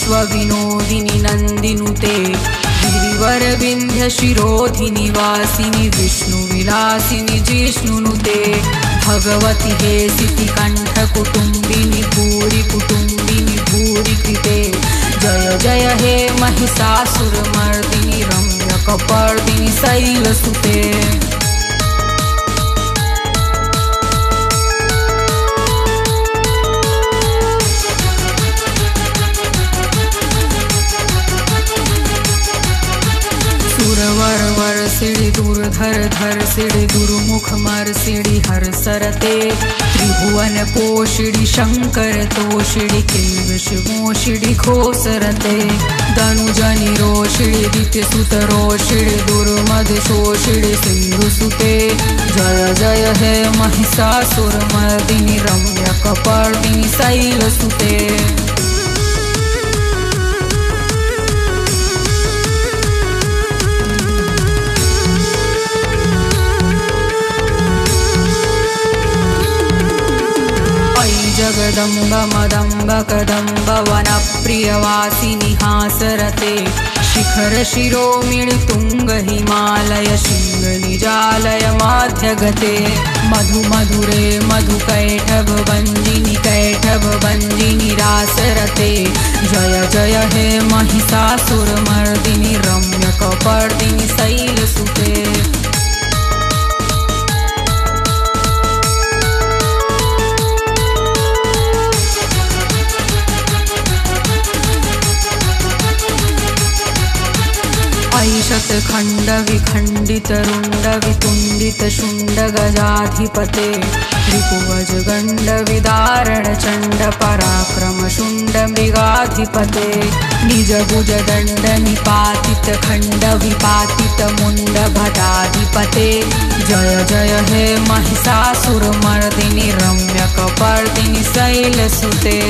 विश्वविनोदिनि नन्दिनुते गिरिवरविन्ध्य शिरोधिनि वासिनि विष्णुविलासिनि जिष्णुनुते भगवति हे सितिकण्ठकुटुम्बिनि भूरि कुटुम्बिनि भूरि कृते जय जय हे महिषासुरमर्दिनि रम्यकपर्दिनि शैलसुते वर सिड़ि दुर्धर धर सिड़ि दुर्मुख मर सिड़ि हर सरते त्रिभुवन पोषिड़ि शंकर तोषिड़ि किल्व शिवोषिड़ि घोसरते धनुजनि रोषिड़ि दित्य सुत रोषिड़ि दुर्मद शोषिड़ि सिंधु सुते जय जय हे महिषासुरमर्दिनि रम्यकपर्दिनि शैलसुते जगदम्ब मदम्ब कदम्ब वनप्रियवासिनि हासरते शिखर शिरोमिणि तुंग हिमालय शिंग निजालय माध्यगते मधु मधुरे मधु कैठभ भंजिनि रासरते जय जय हे महिषासुरमर्दिनि रम्यकपर्दिनि शैलसुते शतखंड विखंडित रुंड वितुंडित शुंड गजाधिपते रिपुवज गंड विदारण चंड पराक्रम शुंड मृगाधिपते निज भुज दंड निपातित खंड विपातित मुंड भटाधिपते जय जय हे महिषासुरमर्दिनि रम्यकपर्दिनि शैलसुते।